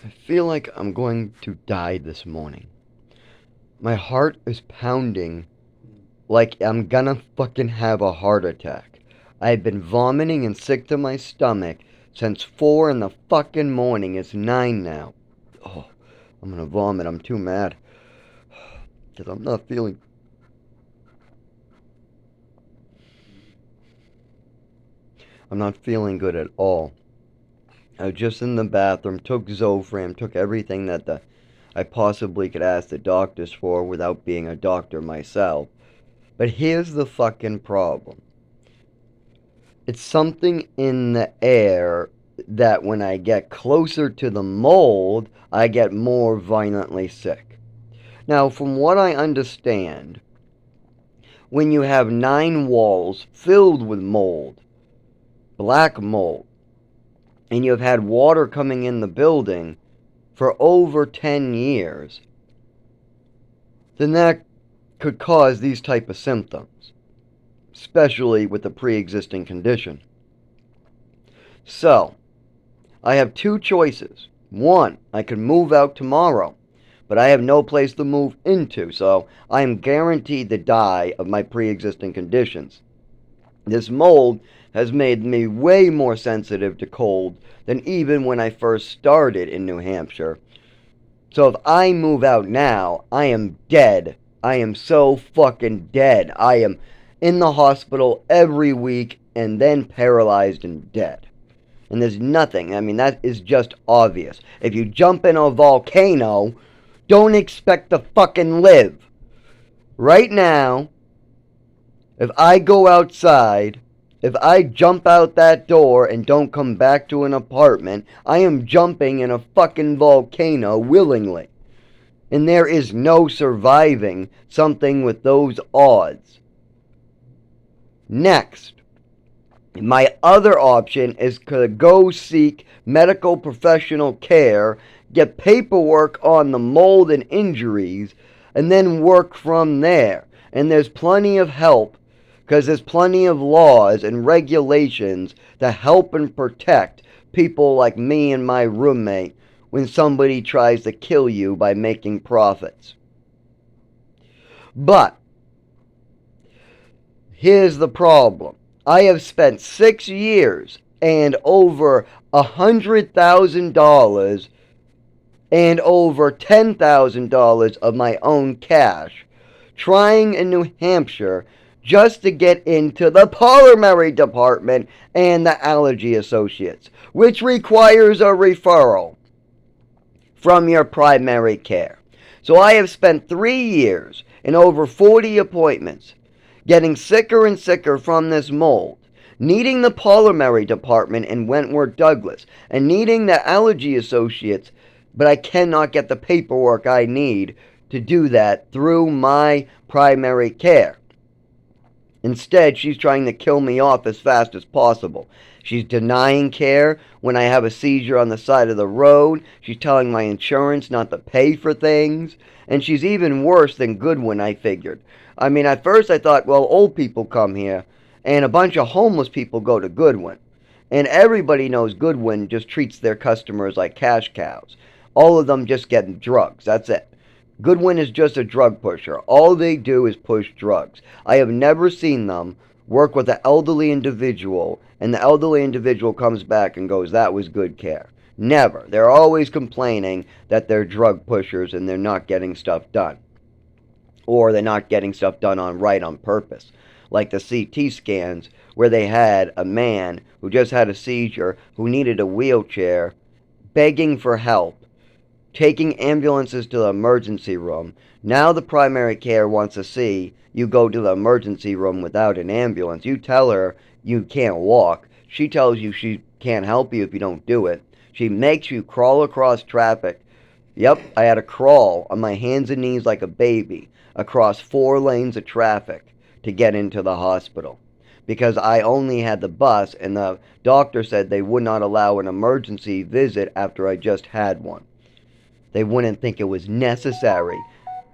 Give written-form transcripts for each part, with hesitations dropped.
I feel like I'm going to die this morning. My heart is pounding like I'm gonna fucking have a heart attack. I've been vomiting and sick to my stomach since 4 in the fucking morning. It's 9 now. Oh, I'm gonna vomit. I'm too mad. Because I'm not feeling good at all. I was just in the bathroom, took Zofran, took everything that I possibly could ask the doctors for without being a doctor myself. But here's the fucking problem. It's something in the air that when I get closer to the mold, I get more violently sick. Now, from what I understand, when you have 9 walls filled with mold, black mold, and you have had water coming in the building for over 10 years, then that could cause these type of symptoms, especially with a pre-existing condition. So, I have two choices. One, I could move out tomorrow, but I have no place to move into, so I am guaranteed to die of my pre-existing conditions. This mold has made me way more sensitive to cold than even when I first started in New Hampshire. So if I move out now, I am dead. I am so fucking dead. I am in the hospital every week and then paralyzed and dead. And there's nothing. I mean, that is just obvious. If you jump in a volcano, don't expect to fucking live. Right now, if I go outside, if I jump out that door and don't come back to an apartment, I am jumping in a fucking volcano willingly. And there is no surviving something with those odds. Next, my other option is to go seek medical professional care, get paperwork on the mold and injuries, and then work from there. And there's plenty of help because there's plenty of laws and regulations to help and protect people like me and my roommate when somebody tries to kill you by making profits. But here's the problem. I have spent 6 years and over $100,000 and over $10,000 of my own cash trying in New Hampshire just to get into the pulmonary department and the allergy associates, which requires a referral from your primary care. So I have spent 3 years and over 40 appointments getting sicker and sicker from this mold, needing the pulmonary department in Wentworth Douglas, and needing the allergy associates, but I cannot get the paperwork I need to do that through my primary care. Instead, she's trying to kill me off as fast as possible. She's denying care when I have a seizure on the side of the road. She's telling my insurance not to pay for things. And she's even worse than Goodwin, I figured. I mean, at first I thought, well, old people come here, and a bunch of homeless people go to Goodwin. And everybody knows Goodwin just treats their customers like cash cows. All of them just get drugs. That's it. Goodwin is just a drug pusher. All they do is push drugs. I have never seen them work with an elderly individual and the elderly individual comes back and goes, that was good care. Never. They're always complaining that they're drug pushers and they're not getting stuff done. Or they're not getting stuff done on purpose. Like the CT scans where they had a man who just had a seizure who needed a wheelchair begging for help, taking ambulances to the emergency room. Now the primary care wants to see you go to the emergency room without an ambulance. You tell her you can't walk. She tells you she can't help you if you don't do it. She makes you crawl across traffic. Yep, I had to crawl on my hands and knees like a baby across 4 lanes of traffic to get into the hospital because I only had the bus and the doctor said they would not allow an emergency visit after I just had one. They wouldn't think it was necessary,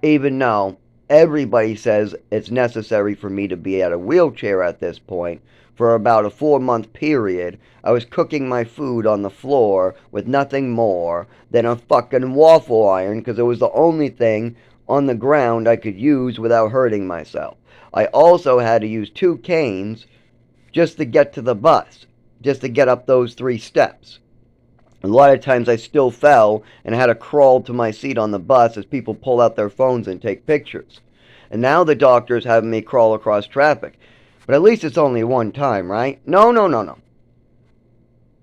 even though everybody says it's necessary for me to be at a wheelchair at this point, for about a 4 month period. I was cooking my food on the floor with nothing more than a fucking waffle iron because it was the only thing on the ground I could use without hurting myself. I also had to use 2 canes just to get to the bus, just to get up those 3 steps. A lot of times I still fell and had to crawl to my seat on the bus as people pull out their phones and take pictures. And now the doctor's having me crawl across traffic. But at least it's only one time, right? No, no, no, no.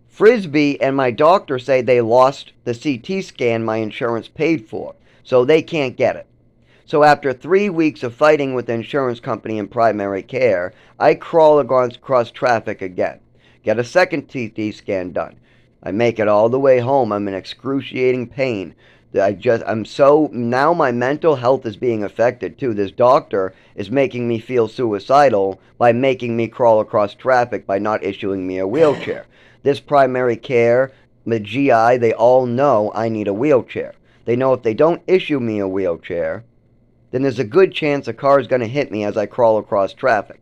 Frisbee and my doctor say they lost the CT scan my insurance paid for, so they can't get it. So after 3 weeks of fighting with the insurance company and primary care, I crawl across traffic again. Get a second CT scan done. I make it all the way home. I'm in excruciating pain. I'm so, now my mental health is being affected too. This doctor is making me feel suicidal by making me crawl across traffic by not issuing me a wheelchair. This primary care, the GI, they all know I need a wheelchair. They know if they don't issue me a wheelchair, then there's a good chance a car is going to hit me as I crawl across traffic.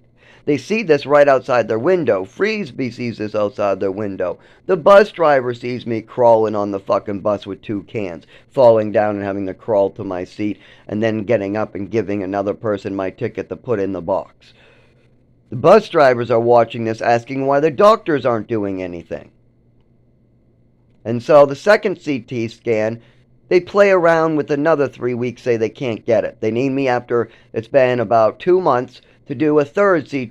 They see this right outside their window. Frisbee sees this outside their window. The bus driver sees me crawling on the fucking bus with 2 cans, falling down and having to crawl to my seat, and then getting up and giving another person my ticket to put in the box. The bus drivers are watching this, asking why the doctors aren't doing anything. And so the second CT scan, they play around with another 3 weeks, say they can't get it. They need me after it's been about 2 months to do a third CT